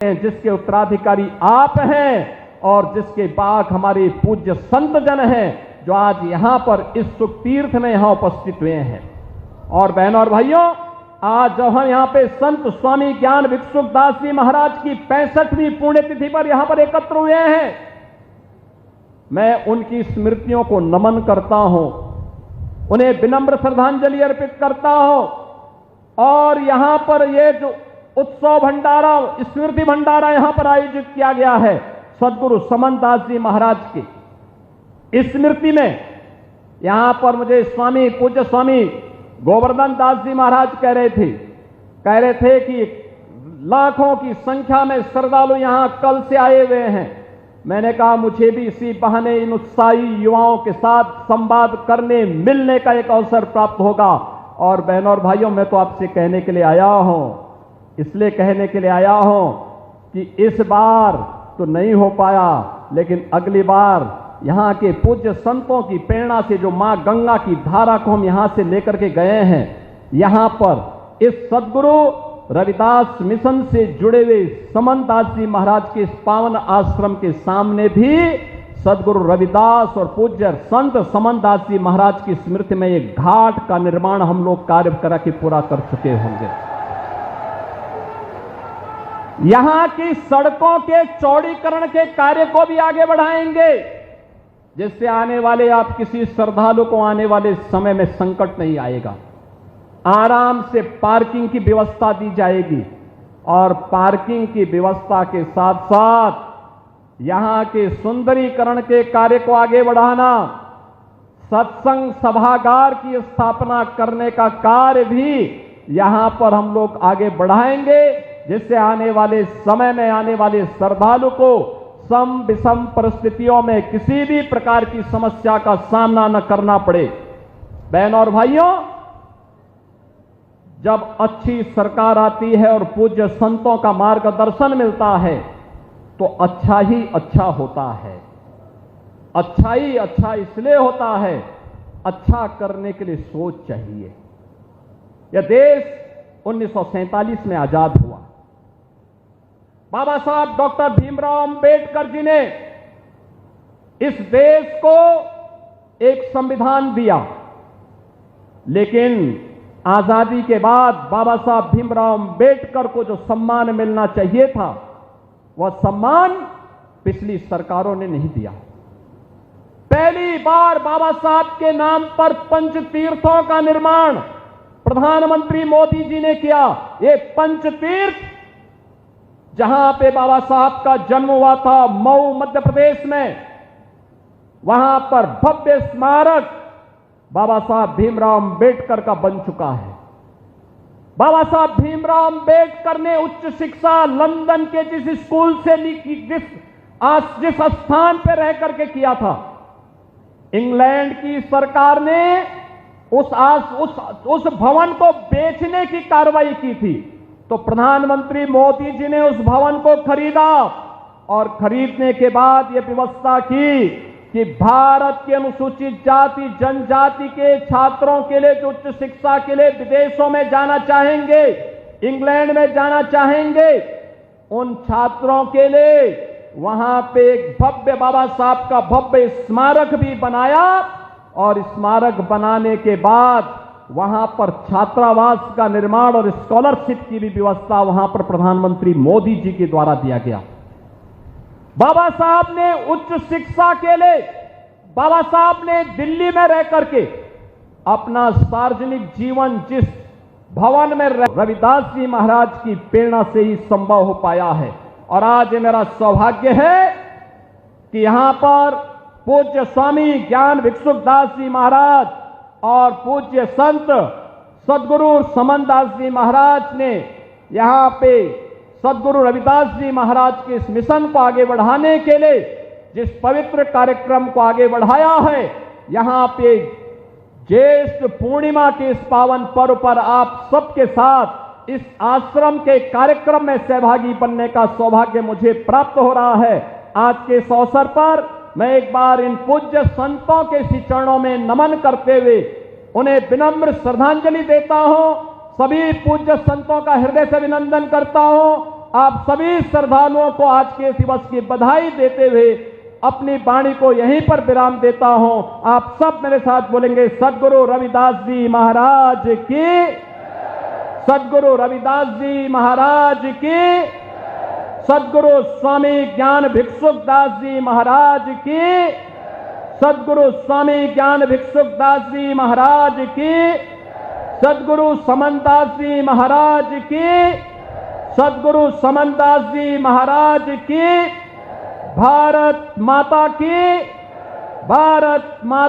जिसके उत्तराधिकारी आप हैं और जिसके बाग हमारे पूज्य संत जन हैं जो आज यहां पर इस सुख तीर्थ में यहां उपस्थित हुए हैं। और बहनों और भाइयों, आज जब हम यहां पे संत स्वामी ज्ञान भिक्षुक दास जी महाराज की 65वीं पुण्यतिथि पर यहां पर एकत्र हुए हैं, मैं उनकी स्मृतियों को नमन करता हूं, उन्हें विनम्र श्रद्धांजलि अर्पित करता हूं। और यहां पर ये जो उत्सव भंडारा, स्मृति भंडारा यहां पर आयोजित किया गया है सदगुरु समंत दास जी महाराज की स्मृति में, यहां पर मुझे स्वामी पूज्य स्वामी गोवर्धन दास जी महाराज कह रहे थे कि लाखों की संख्या में श्रद्धालु यहां कल से आए हुए हैं। मैंने कहा मुझे भी इसी बहाने इन उत्साही युवाओं के साथ संवाद करने मिलने का एक अवसर प्राप्त होगा। और बहनों और भाइयों, मैं तो आपसे कहने के लिए आया हूं, इसलिए कहने के लिए आया हूं कि इस बार तो नहीं हो पाया, लेकिन अगली बार यहां के पूज्य संतों की प्रेरणा से जो मां गंगा की धारा को हम यहां से लेकर के गए हैं, यहां पर इस सदगुरु रविदास मिशन से जुड़े हुए समंत दास जी महाराज के इस पावन आश्रम के सामने भी सदगुरु रविदास और पूज्य संत समंत दास जी महाराज की स्मृति में एक घाट का निर्माण हम लोग कार्य करा के पूरा कर चुके होंगे। यहां की सड़कों के चौड़ीकरण के कार्य को भी आगे बढ़ाएंगे, जिससे आने वाले आप किसी श्रद्धालु को आने वाले समय में संकट नहीं आएगा। आराम से पार्किंग की व्यवस्था दी जाएगी और पार्किंग की व्यवस्था के साथ साथ यहां के सुंदरीकरण के कार्य को आगे बढ़ाना, सत्संग सभागार की स्थापना करने का कार्य भी यहां पर हम लोग आगे बढ़ाएंगे, जिससे आने वाले समय में आने वाले श्रद्धालु को सम विषम परिस्थितियों में किसी भी प्रकार की समस्या का सामना न करना पड़े। बहनों और भाइयों, जब अच्छी सरकार आती है और पूज्य संतों का मार्गदर्शन मिलता है तो अच्छा ही अच्छा होता है। अच्छा ही अच्छा इसलिए होता है, अच्छा करने के लिए सोच चाहिए। यह देश 1947 में आजाद हुआ। बाबा साहब डॉक्टर भीमराव अंबेडकर जी ने इस देश को एक संविधान दिया, लेकिन आजादी के बाद बाबा साहब भीमराव अंबेडकर को जो सम्मान मिलना चाहिए था, वह सम्मान पिछली सरकारों ने नहीं दिया। पहली बार बाबा साहब के नाम पर पंच तीर्थों का निर्माण प्रधानमंत्री मोदी जी ने किया। ये पंच तीर्थ जहां पे बाबा साहब का जन्म हुआ था, मऊ मध्य प्रदेश में, वहां पर भव्य स्मारक बाबा साहब भीमराव अंबेडकर का बन चुका है। बाबा साहब भीमराव अंबेडकर ने उच्च शिक्षा लंदन के जिस स्कूल से जिस स्थान पर रह करके किया था, इंग्लैंड की सरकार ने उस भवन को बेचने की कार्रवाई की थी, तो प्रधानमंत्री मोदी जी ने उस भवन को खरीदा और खरीदने के बाद यह व्यवस्था की कि भारत के अनुसूचित जाति जनजाति के छात्रों के लिए जो उच्च शिक्षा के लिए विदेशों में जाना चाहेंगे, इंग्लैंड में जाना चाहेंगे, उन छात्रों के लिए वहां पे एक भव्य बाबा साहब का भव्य स्मारक भी बनाया। और स्मारक बनाने के बाद वहां पर छात्रावास का निर्माण और स्कॉलरशिप की भी व्यवस्था वहां पर प्रधानमंत्री मोदी जी के द्वारा दिया गया। बाबा साहब ने उच्च शिक्षा के लिए, बाबा साहब ने दिल्ली में रह करके अपना सार्वजनिक जीवन जिस भवन में रविदास जी महाराज की प्रेरणा से ही संभव हो पाया है। और आज मेरा सौभाग्य है कि यहां पर पूज्य स्वामी ज्ञान भिक्षुक दास जी महाराज और पूज्य संत सदगुरु समंत दास जी महाराज ने यहां पे सदगुरु रविदास जी महाराज के इस मिशन को आगे बढ़ाने के लिए जिस पवित्र कार्यक्रम को आगे बढ़ाया है, यहां पे ज्येष्ठ पूर्णिमा के इस पावन पर्व पर आप सबके साथ इस आश्रम के कार्यक्रम में सहभागी बनने का सौभाग्य मुझे प्राप्त हो रहा है। आज के इस अवसर पर मैं एक बार इन पूज्य संतों के श्री चरणों में नमन करते हुए उन्हें विनम्र श्रद्धांजलि देता हूं। सभी पूज्य संतों का हृदय से अभिनंदन करता हूं आप सभी श्रद्धालुओं को आज के दिवस की बधाई देते हुए अपनी वाणी को यहीं पर विराम देता हूं। आप सब मेरे साथ बोलेंगे, सद्गुरु रविदास जी महाराज की, सद्गुरु रविदास जी महाराज की, सद्गुरु स्वामी ज्ञान भिक्षुक दास जी महाराज की, सद्गुरु स्वामी ज्ञान भिक्षुक दास जी महाराज की, सद्गुरु समनदास जी महाराज की, सद्गुरु समनदास जी महाराज की। भारत माता की, भारत माता।